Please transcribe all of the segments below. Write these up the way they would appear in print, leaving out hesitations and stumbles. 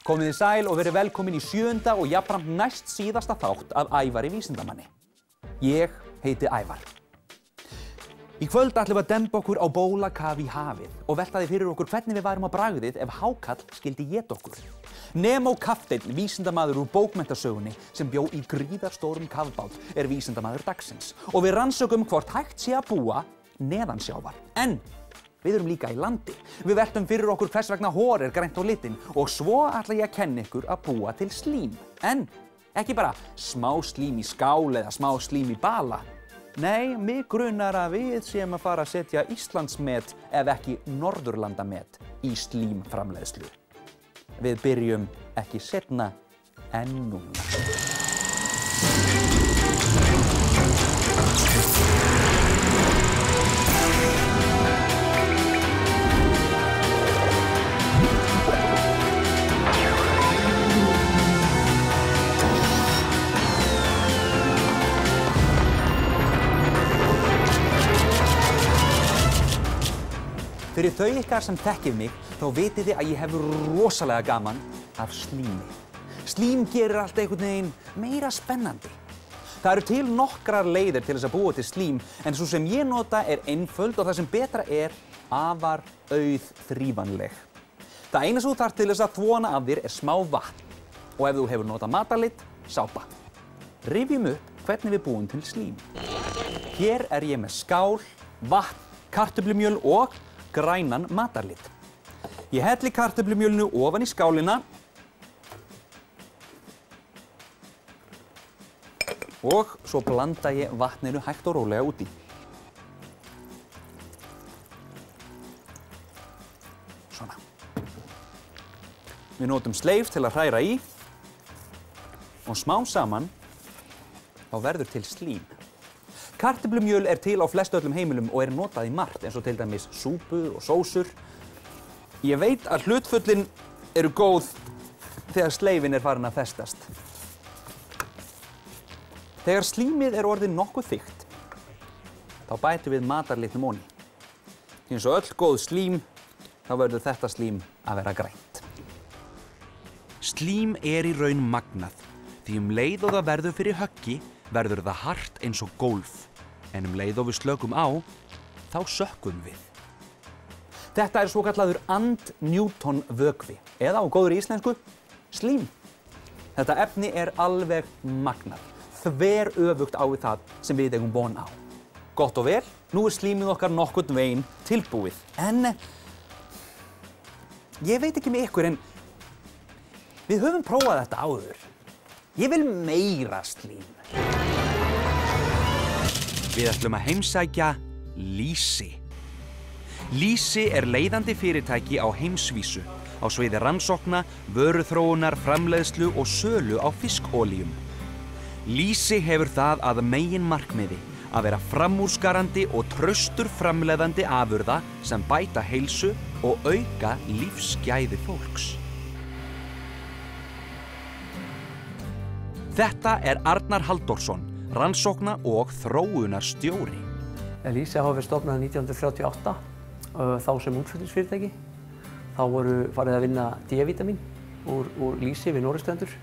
Komið þið sæl og verið velkomin í 7. og jafnframt næst síðasta þátt af Ævari vísindamanni. Ég heiti Ævar. Í kvöld ætlum við að demba okkur á bólakaf í hafið og velta því fyrir okkur hvernig við værum á bragðið ef hákarl skyldi éta okkur. Nemo Kapteinn, vísindamaður úr bókmenntasögunni sem bjó í gríðarstórum kafbát, er vísindamaður dagsins og við rannsökum hvort hægt sé að búa neðansjávar. En við erum líka í landi. Við veltum fyrir okkur hvers vegna hor er grænt á litinn og svo ætla ég að kenna ykkur að búa til slím. En ekki bara smá slím í skál eða smá slím í bala. Nei, mig grunar að við séum að fara að setja Íslandsmet ef ekki Norðurlandamet í slímframleiðslu. Við byrjum ekki seinna en núna. Fyrir þau ykkar sem þekkið mig, þá vitið þið að ég hef rosalega gaman af slími. Slím gerir allt einhvern veginn meira spennandi. Það eru til nokkrar leiðir til þess að búa til slím, en svo sem ég nota er einföld og það sem betra er afar auðþrífanleg. Það eina sem þú þarft til þess að þvona af þér er smá vatn og ef þú hefur notað matarlykt, sápa. Rifjum upp hvernig við búum til slím. Hér er ég með skál, vatn, kartöflumjöl og grænan matarlit. Ég helli kartöflumjölinu ofan í skálina og svo blanda ég vatninu hægt og rólega út í. Svona. Við notum sleif til að hræra í og smám saman þá verður til slím. Kartöflumjöl er til á flestu öllum heimilum og er notað í margt eins og til dæmis súpur og sósur. Ég veit að hlutföllin eru góð þegar sleifin er farin að festast. Þegar slímið er orðið nokkuð þykkt, þá bætum við matarlitnum oní. Eins og öll góð slím, þá verður þetta slím að vera grænt. Slím er í raun magnað, því leið og það verður fyrir höggi verður það hart eins og gólf, en leið og við slökum á, þá sökkum við. Þetta er svokallaður and-Newton-vökvi, eða á góðri íslensku, slím. Þetta efni er alveg magnað, þveröfugt á við það sem við eigum von á. Gott og vel, nú er slímið okkar nokkurn veginn tilbúið, en ég veit ekki með ykkur, en við höfum prófað þetta áður. Ég vil meira slím. Við ætlum að heimsækja Lýsi. Lýsi er leiðandi fyrirtæki á heimsvísu á sviði rannsókna, vöruþróunar, framleiðslu og sölu á fiskolíum. Lýsi hefur það að meginmarkmiði að vera framúrskarandi og traustur framleiðandi afurða sem bæta heilsu og auka lífsgæði fólks. Þetta er Arnar Halldórsson, rannsókna- og þróunarstjóri. Lýsi hafa verið stofnað 1938, þá sem útflutningsfyrirtæki. Þá voru farið að vinna D-vítamín úr lýsi við Noregsstrendur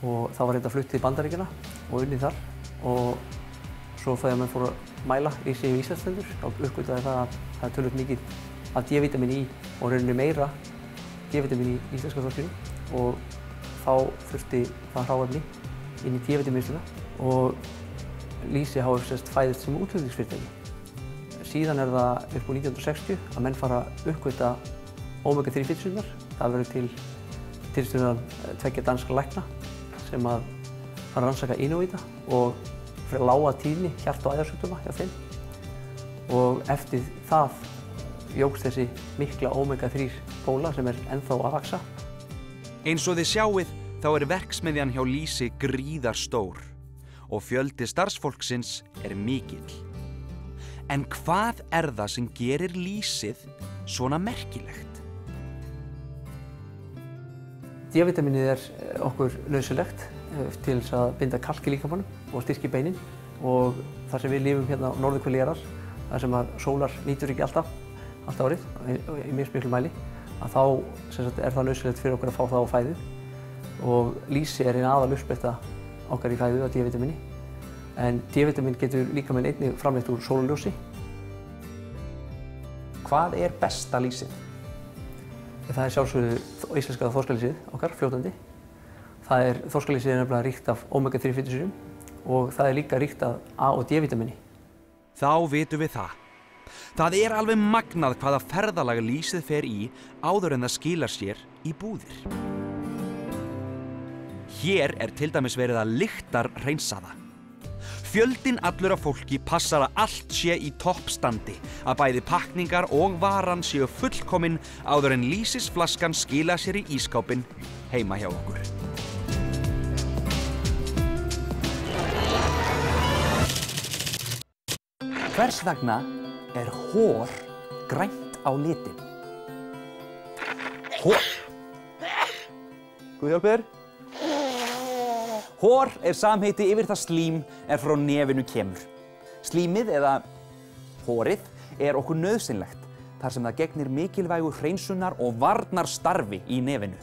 og það var reynda flutt til Bandaríkjanna og unnið þar. Og svo þegar menn fóru að mæla lýsi við Íslandsstrendur, þá uppgötvaði það að það er töluvert mikið af D-vítamín í og rauninni meira D-vítamín í íslenska þorskinn og þá þurfti það hráefni inn í D-vítamínsluna og Lýsi hafa fæðist sem útflutningsfyrirtæki. Síðan er það upp á 1960 að menn fara að uppgötva omega-3 fitusýrurnar. Það verður til tilstuðlan tveggja danskra lækna sem að fara að rannsaka Inuita og fyrir lága tíðni hjarta- og æðasjúkdóma hjá þeim. Og eftir það jókst þessi mikla omega-3 bóla sem er ennþá að vaxa. Eins og þið sjáið, þá er verksmiðjan hjá Lýsi gríðarstór og fjöldi starfsfólksins er mikill. En hvað er það sem gerir Lýsið svona merkilegt? D-vítamínið er okkur nauðsynlegt til þess að binda kalk í líkamanum og styrkja beinin og þar sem við lifum hérna á norðurhveli jarðar, þar sem að sólar nýtur ekki alltaf árið í mismiklu mæli, að þá það nauðsynlegt fyrir okkur að fá það á fæðið. Og lýsi ein aðaluppspretta okkar í fæðu af D-vitamíni. En D-vitamín getur líkaminn einnig framleitt úr sólarljósi. Hvað besta lýsið? Það sjálfsögðu íslenska þorskalýsið okkar, fljótandi. Þorskalýsið nefnilega ríkt af omega-3 fitusýrum og það líka ríkt af A- og D-vitamíni. Þá vitum við það. Það alveg magnað hvaða ferðalag lýsið fer í áður en það skilar sér í búðir. Hér til dæmis verið að lyktarhreinsa það. Fjöldinn allur af fólki passar að allt sé í toppstandi, að bæði pakningar og varan séu fullkomin áður en lýsisflaskan skila sér í ísskápinn heima hjá okkur. Hvers vegna hór grænt á litinn? Guð hjálpi þér. Hór samheiti yfir það slím frá nefinu kemur. Slímið eða hórið okkur nauðsynlegt þar sem það gegnir mikilvægu hreinsunar- og varnarstarfi í nefinu.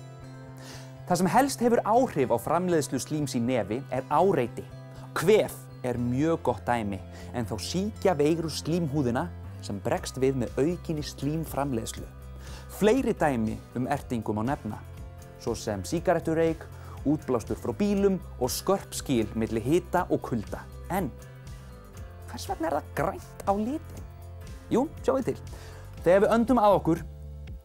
Það sem helst hefur áhrif á framleiðslu slíms í nefi áreiti. Kvef mjög gott dæmi, en þá sýkja veirur slímhúðina sem bregst við með aukinni slímframleiðslu. Fleiri dæmi ertingum má nefna, svo sem sígarettureyk, útblástur frá bílum og skörp skil milli hita og kulda. En hvers vegna það grænt á litinn? Jú, sjáið til. Þegar við öndum að okkur,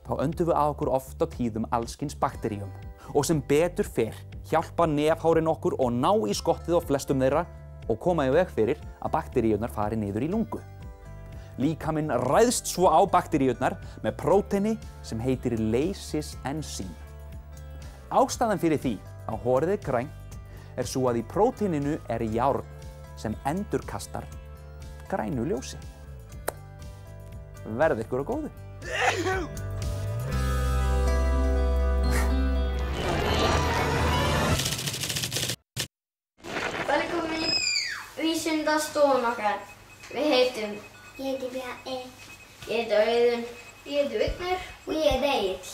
þá öndum við að okkur oft á tíðum alls kyns bakteríum. Og sem betur fer hjálpa nefhárin okkur og ná í skottið á flestum þeirra og koma í veg fyrir að bakteríurnar fari niður í lungu. Líkaminn ræðst svo á bakteríurnar með próteini sem heitir leysisensím. Ástæðan fyrir því að hórið grænt svo að í próteininu járn sem endurkastar grænu ljósi. Verði ykkur á góðu. Velkomin í vísindastofuna okkar. Við heitum... Ég heiti Bjarni. Ég heiti Auðun. Ég heiti Vignir. Og ég heiti Egill.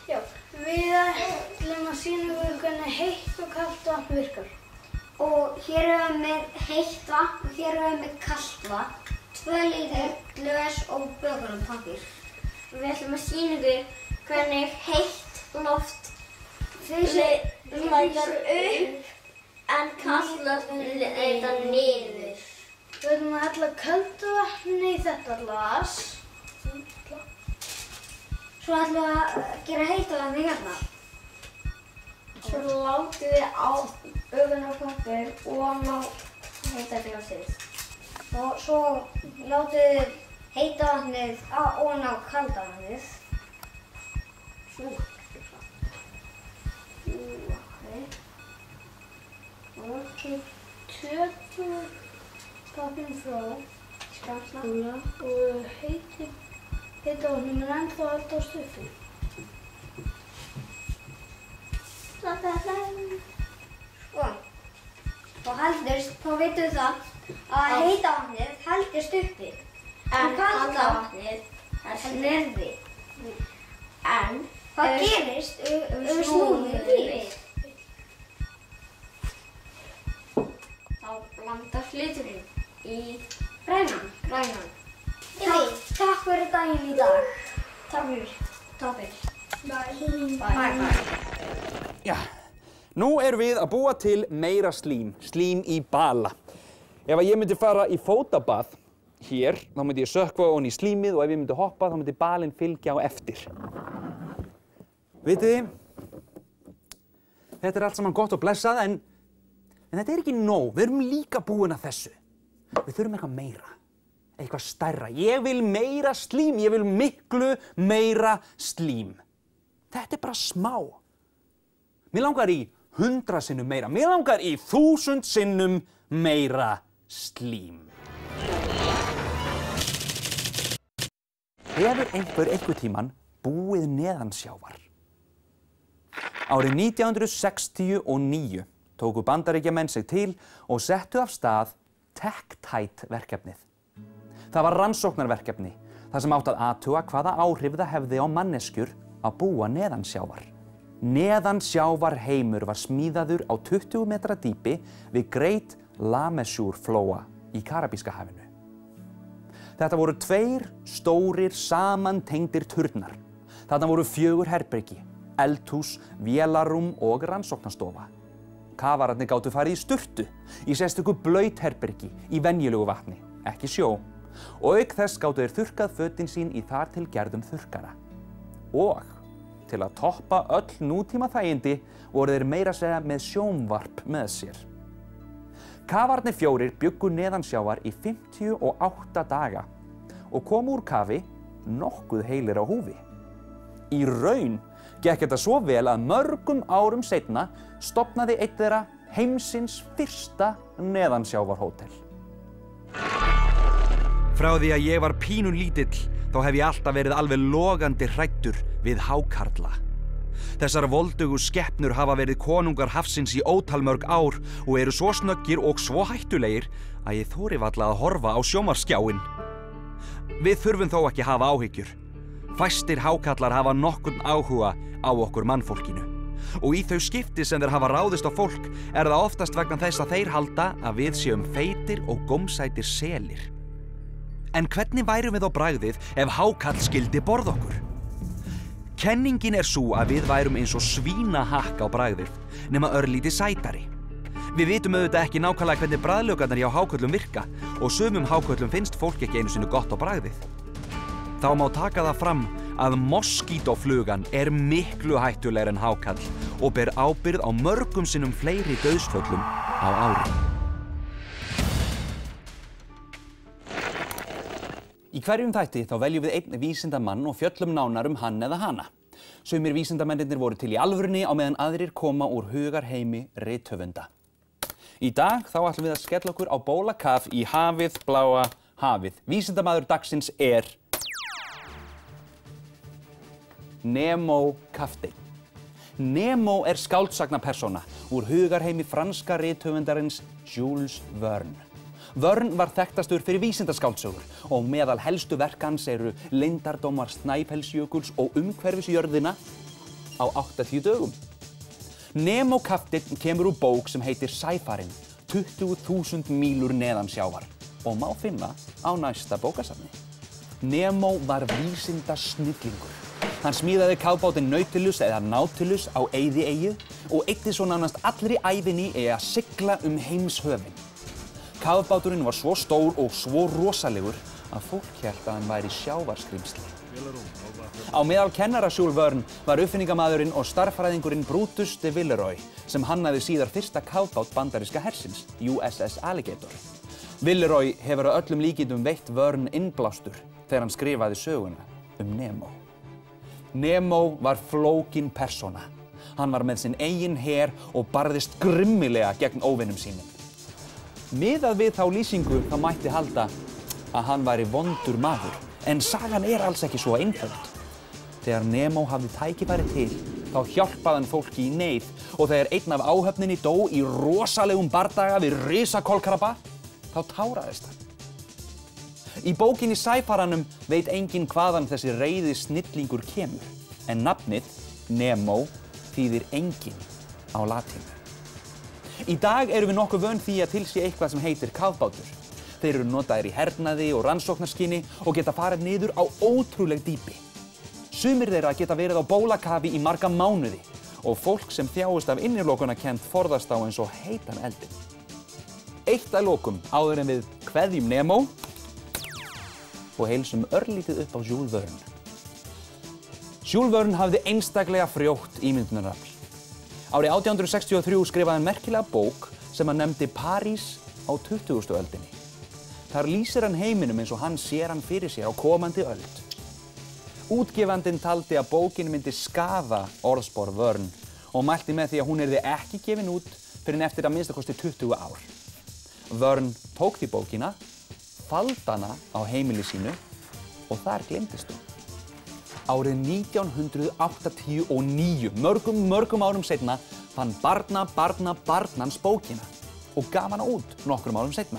Já, við ætlum að sýna ykkur hvernig heitt og kalt vatn virkar. Og hér höfum við heitt vatn og hér höfum við kalt vatn. 2 lítur, glös og bökunarpappír. Við ætlum að sýna ykkur hvernig heitt loft leitar upp en kalt loft leitar niður. Við ætlum að hella köldu vatni í þetta glas. Svo ætlum við að gera heita vatni hérna. Svo látum við á bökunarpappír og á heita glasið. Og svo látum við heita vatnið ofan á kalda vatnið. Og tökum pappírinn frá skalla og heita vatnið er ennþá eldast uppi. Þá vitum við það að heita vatnið heldist uppi. En kalda vatnið nærði. En hvað gerist ef við snúum við? Þá blandast liturinn í Grænan. Takk fyrir daginn í dag. Takk fyrir. Bye. Já, nú erum við að búa til meira slím í bala. Ef ég myndi fara í fótabað hér, þá myndi ég sökkva ofan í slímið og ef ég myndi hoppa, þá myndi balinn fylgja á eftir. Vitið þið, þetta allt saman gott og blessað, en þetta ekki nóg. Við erum líka búin að þessu. Við þurfum eitthvað meira, eitthvað stærra. Ég vil meira slím, ég vil miklu meira slím. Þetta bara smá. Mér langar í 100 sinnum meira, mér langar í 1000 sinnum meira slím. Hefur einhver tímann búið neðansjávar? Árið 1969 tóku Bandaríkjamenn sig til og settu af stað TEC-TITE verkefnið. Það var rannsóknarverkefni þar sem átt að athuga hvaða áhrif það hefði á manneskjur að búa neðansjávar. Neðansjávarheimur var smíðaður á 20 metra dýpi við Great Lameshur-flóa í Karabíska hafinu. Þetta voru 2 stórir samantengdir turnar. Þarna voru 4 herbergi, eldhús, vélarrúm og rannsóknastofa. Kafararnir gátu farið í sturtu, í sérstöku blautherbergi, í venjulegu vatni, ekki sjó. Og auk þess gátu þeir þurrkað fötin sín í þar til gerðum þurrkara. Og til að toppa öll nútíma þægindi voru þeir meira að segja með sjónvarp með sér. Kafararnir 4 bjuggu neðansjávar í 58 daga og komu úr kafi nokkuð heilir á húfi. Í raun gekk þetta svo vel að mörgum árum seinna stofnaði einn þeirra heimsins fyrsta neðansjávarhótel. Frá því að ég var pínun lítill þá hef ég alltaf verið alveg logandi hræddur við hákarla. Þessar voldugu skepnur hafa verið konungar hafsins í ótalmörg ár og eru svo snöggir og svo hættulegir að ég þori varla að horfa á sjónvarpsskjáinn. Við þurfum þó ekki hafa áhyggjur. Fæstir hákarlar hafa nokkurn áhuga á okkur mannfólkinu. Og í þau skipti sem þeir hafa ráðist á fólk er það oftast vegna þess að þeir halda að við séum feitir og gómsætir selir. En hvernig værum við á bragðið ef hákarl skyldi borða okkur? Kenningin er sú að við værum eins og svínahakk á bragðið, nema örlítið sætari. Við vitum auðvitað ekki nákvæmlega hvernig bragðlaugarnar hjá hákörlum virka og sumum hákörlum finnst fólk ekki einu sinni gott á bragðið. Þá má taka það fram að moskítóflugan er miklu hættulegri en hákarl og ber ábyrgð á mörgum sinnum fleiri dauðsföllum á ári. Í hverjum þætti þá veljum við einn vísindamann og fjöllum nánar hann eða hana. Sumir vísindamennirnir voru til í alvörunni á meðan aðrir koma úr hugarheimi rithöfunda. Í dag þá ætlum við að skella okkur á bólakaf í hafið, bláa hafið. Vísindamaður dagsins er Nemo Kafteinn. Nemo er skáldsagnapersóna úr hugarheimi franska rithöfundarins Jules Verne. Verne var þekktastur fyrir vísindaskáldsögur og meðal helstu verk hans eru Leyndardómar Snæfellsjökuls og Umhverfisjörðina á 80 dögum. Nemo Kafteinn kemur úr bók sem heitir Sæfarinn, 20.000 mílur neðansjávar og má finna á næsta bókasafni. Nemo var vísindasnillingur. Hann smíðaði kafbátinn Nautilus eða Nautilus á eyðieyju og eyddi svo nánast allri ævinni í að sigla heimshöfin. Kafbáturinn var svo stór og svo rosalegur að fólk hélt að hann væri sjávarskrímsli. Á meðal kennara Jules Verne var uppfinningamaðurinn og starffræðingurinn Brutus de Villeroi sem hannaði síðar fyrsta kafbát bandaríska hersins, USS Alligator. Villeroi hefur að öllum líkindum veitt Verne innblástur þegar hann skrifaði söguna Nemo. Nemo var flókin persóna. Hann var með sinn eigin her og barðist grimmilega gegn óvinum sínum. Miðað við þá lýsingu þá mætti halda að hann væri vondur maður, en sagan er alls ekki svo einföld. Þegar Nemo hafði tækifæri til, þá hjálpaði hann fólki í neyð og þegar einn af áhöfninni dó í rosalegum bardaga við risakolkrabba, þá táraðist hann. Í bókinni Sæfaranum veit enginn hvaðan þessi reiði snillingur kemur, en nafnið Nemo þýðir enginn á latínu. Í dag erum við nokkuð vön því að til sé eitthvað sem heitir kafbátur. Þeir eru notaðir í hernaði og rannsóknarskyni og geta farið niður á ótrúleg dýpi. Sumir þeirra geta verið á bólakafi í marga mánuði og fólk sem þjáist af innilokunarkennd forðast á eins og heitan eldinn. Eitt að lokum áður en við kveðjum Nemo og heilsum örlítið upp á Jules Verne. Jules Verne hafði einstaklega frjótt ímyndunarafl. Árið 1863 skrifaði hann merkilega bók sem hann nefndi París á 20. öldinni. Þar lýsir hann heiminum eins og hann sér hann fyrir sér á komandi öld. Útgefandinn taldi að bókin myndi skaða orðspor Verne og mælti með því að hún yrði ekki gefin út fyrr en eftir að minnsta kosti 20 ár. Verne tók því bókina, faldi hana á heimili sínu og þar gleymdist hún. Árið 1989, mörgum árum seinna, fann barnans bókina og gaf hana út nokkrum árum seinna.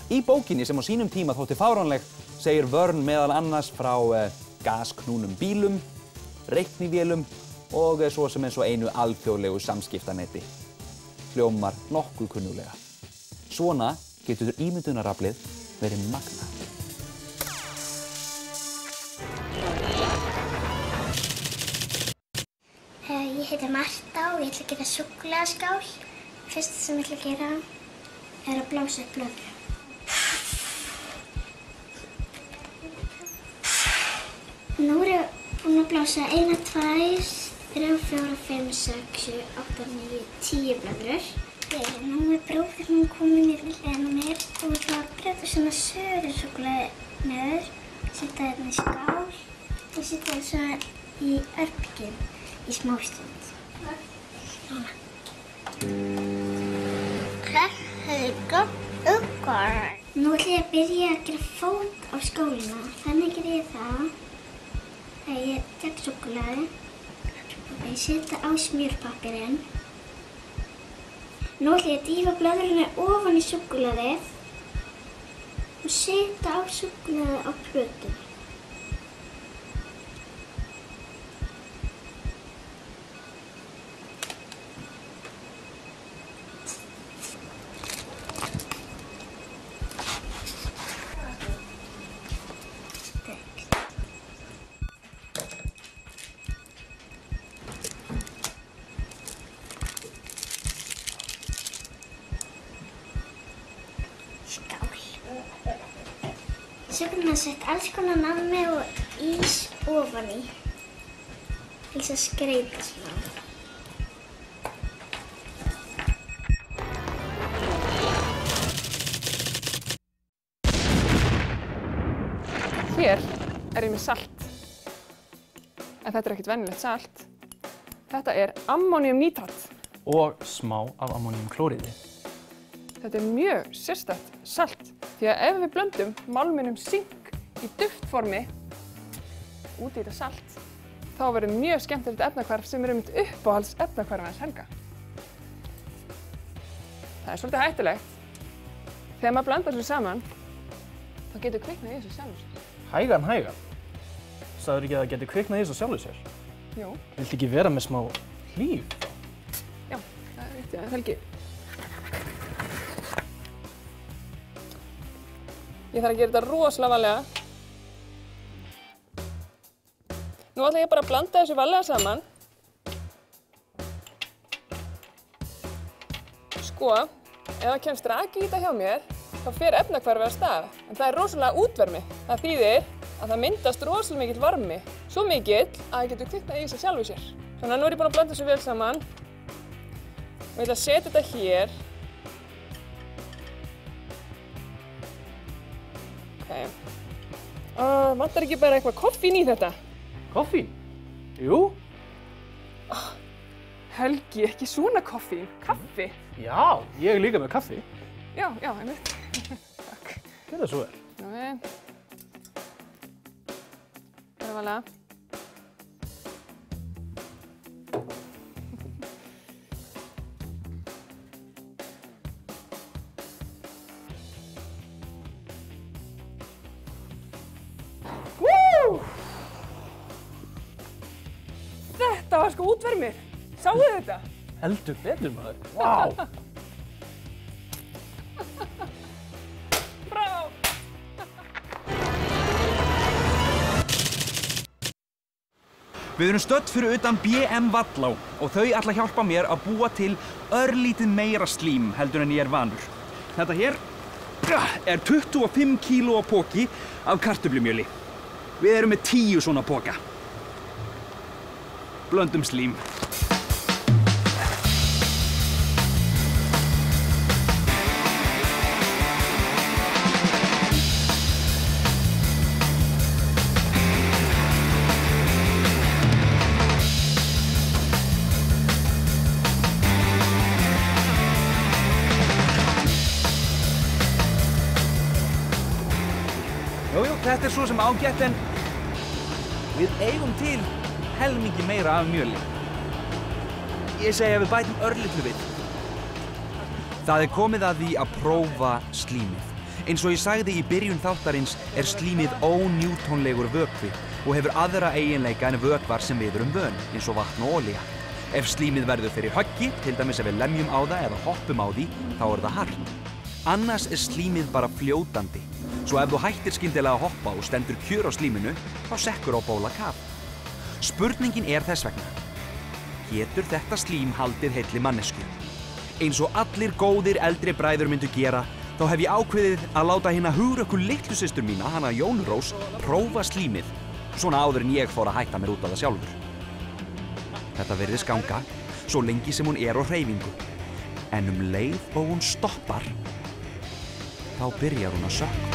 Í bókinni sem á sínum tíma þótti fáránleg segir Vern meðal annars frá gasknúnum bílum, reiknivélum og svo sem eins og einu alþjóðlegu samskiptanetti. Hljómar nokkuð kunnulega. Svona getur ímyndunaraflið verið magnað. Ég heiti Marta og ég ætla að gera súkkulaðiskál. Fyrsta sem ég ætla að gera að blása upp blöðru. Nú ég búin að blása 1, 2, 3, 4, 5, 6, 7, 8, 9, 10 blöðrur. Nú bróðir minn komin í hliðina á mér og ég ætla að brjóta svona sörusúkkulaði niður, setja þetta í skál og setja það svo í örbylgju í smástund. Svona. Nú ætla ég að byrja að gera fót á skálina. Þannig ger ég það þegar ég tek súkkulaði. Ég setja á smjörpappírinn. Nú ætla ég að dýfa blöðrunni ofan í súkkulaðið og setja á súkkulaðið á plötu. Svo getur maður sett alls konar nammi og ís ofan í til þess að skreyta smá. Hér er ég með salt, en þetta er ekkert venjulegt salt. Þetta er ammóníumnítrat. Og smá af ammóníumklóríði. Þetta er mjög sérstakt salt, því að ef við blöndum málminum sink í duftformi út í þetta salt, þá verður mjög skemmtilegt efnahvarf sem er mitt uppáhalds efnahvarf hans Helga. Það er svolítið hættulegt. Þegar maður blandar þessu saman, þá getur kviknað í þessu sjálfu sér. Hægan. Sagður ekki að það getur kviknað í þessu sjálfu sér? Jú. Viltu ekki vera með smá hlíf? Já, það er rétt, Helgi. Ég þarf að gera þetta rosalega varlega. Nú ætla ég bara að blanda þessu varlega saman. Sko, ef það kemst raki í þetta hjá mér, þá fer efnahvarfið af stað. En það er rosalega útvarmi. Það þýðir að það myndast rosalega mikill varmi. Svo mikill að það getur kviknað í sig sjálfu sér. Svona, nú er ég búin að blanda þessu vel saman. Og ég ætla að setja þetta hér. Vantar ekki bara eitthvað koffín í þetta? Koffín? Jú. Helgi, ekki svona koffín. Kaffi. Já, ég er líka með kaffi. Já, einmitt. Takk. Gjörðu það svo vel. Bara varlega. Þetta var sko útvermið. Sáu þið þetta? Heldur betur maður. Vá. Brá. Við erum stödd fyrir utan BM Vallá og þau ætla að hjálpa mér að búa til örlítið meira slím heldur en ég er vanur. Þetta hér er 25 kíló poki af kartöflumjöli. Við erum með 10 svona poka. Blöndum slím. Jú, þetta er svo sem ágætt en við eigum til helmingi meira af mjöli. Ég segi að við bætum örlitlu við. Það er komið að því að prófa slímið. Eins og ég sagði í byrjun þáttarins er slímið ónjútonlegur vökvi og hefur aðra eiginleika en vökvar sem við erum vön, eins og vatn og olía. Ef slímið verður fyrir höggi, til dæmis ef við lemjum á það eða hoppum á því, þá er það hart. Annars er slímið bara fljótandi, svo ef þú hættir skyndilega að hoppa og stendur kjör á slíminu, þá sekkur á bólakaf. Spurningin er þess vegna: getur þetta slím haldið heilli mannesku? Eins og allir góðir eldri bræður myndu gera, þá hef ég ákveðið að láta hina hugrökku litlu systur mína, hana Jónu Rós, prófa slímið, svona áður en ég fór að hætta mér út af það sjálfur. Þetta virðist ganga, svo lengi sem hún er á hreyfingu, en leið og hún stoppar, þá byrjar hún að sökkva.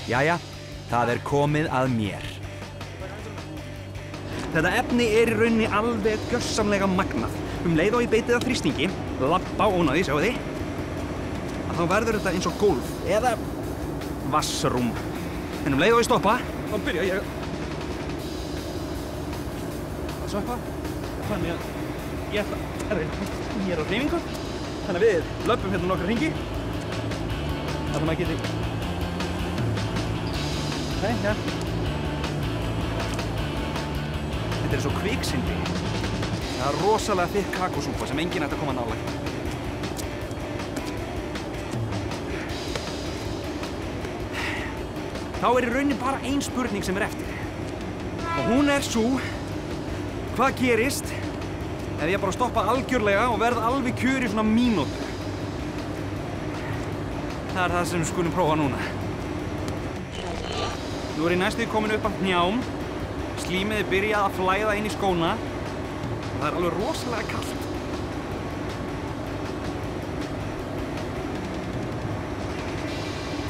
Jæja, það er komið að mér. Þetta efni er í rauninni alveg gjörsamlega magnað. Leið og ég beiti það þrýstingi, labba ofan á því, sjáu þið, að þá verður þetta eins og gólf eða vassrúm. En leið og ég stoppa, þá byrja ég að sökkva. Þannig að ég er á hreyfingu. Þannig að við löpum hérna nokkra hringi. Þannig að maður geti... Nei, já. Þetta er svo kviksyndi. Það er rosalega þykk kakósúpa sem enginn ætti að koma nálægt. Þá er í rauninni bara ein spurning sem er eftir. Og hún er sú: hvað gerist ef ég bara stoppa algjörlega og verð alveg kjur í svona mínútu? Það er það sem við skulum prófa núna. Nú er ég næstu komin upp að hnjám. Slímið er byrjað að flæða inn í skóna. Það er alveg rosalega kalt.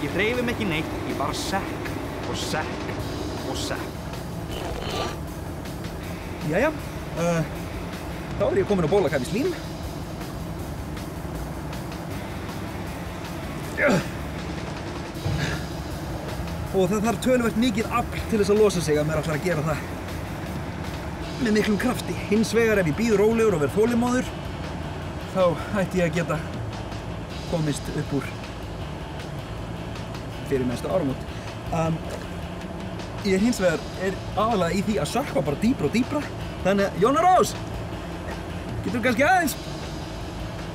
Ég hreyfi mig ekki neitt, ég bara sekk og sekk og sekk. Jæja, þá er ég komin á bólakaf í slím. Og það þarf töluvert mikið afl til þess að losa sig að mér ætlar að gera það með miklum krafti. Hins vegar ef ég bíð rólegur og verð þolinmóður, þá ætti ég að geta komist upp úr fyrir næstu áramót. Ég hins vegar er aðalega í því að sökkva bara dýpra og dýpra. Þannig að, Jóna Rós, getur þú kannski aðeins,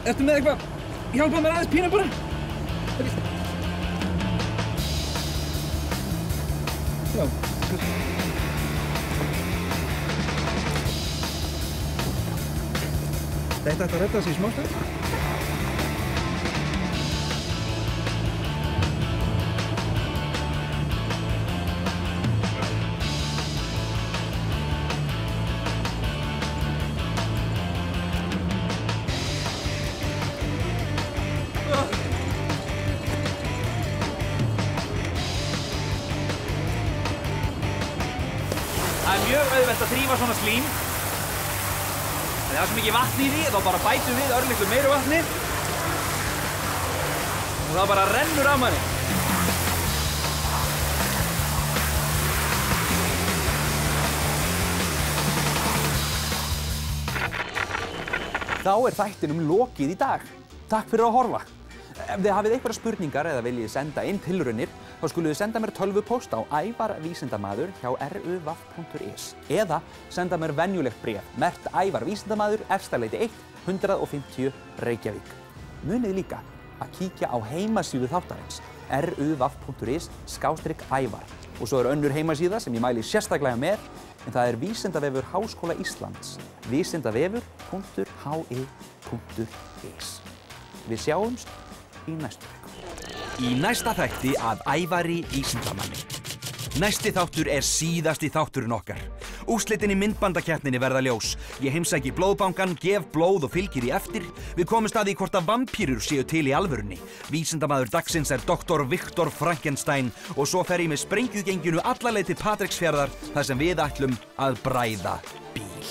ertu með eitthvað, hjálpa mér aðeins pínu bara? Já. Þetta ætti að redda sig í smástund. Það er mjög auðvelt að þrífa svona slím. Það er svo mikið vatn í því, þá bara bætum við örlitlu meiru vatni og það bara rennur af manni. Þá er þættinum lokið í dag. Takk fyrir að horfa. Ef þið hafið einhverjar spurningar eða viljið senda inn tilraunir, þá skuluð þið senda mér tölvupóst á ævarvísindamaður hjá ruv.is eða senda mér venjulegt bréf merkt Ævar Vísindamaður, Efstaleiti 1, 150 Reykjavík. Munið líka að kíkja á heimasíðu þáttarins ruv.is/ævar og svo er önnur heimasíða sem ég mæli sérstaklega með, en það er Vísindavefur Háskóla Íslands, vísindavefur.hi.is. Við sjáumst í næstu viku. Í næsta þætti af Ævari vísindamanni. Næsti þáttur er síðasti þátturinn okkar. Úrslitin í myndbandakeppninni verða ljós. Ég heimsæki blóðbankann, gef blóð og fylgi því eftir. Við komumst að því hvort að vampírur séu til í alvörunni. Vísindamaður dagsins er Dr. Viktor Frankenstein og svo fer ég með sprengjugenginu alla leið til Patreksfjarðar þar sem við ætlum að bræða bíl.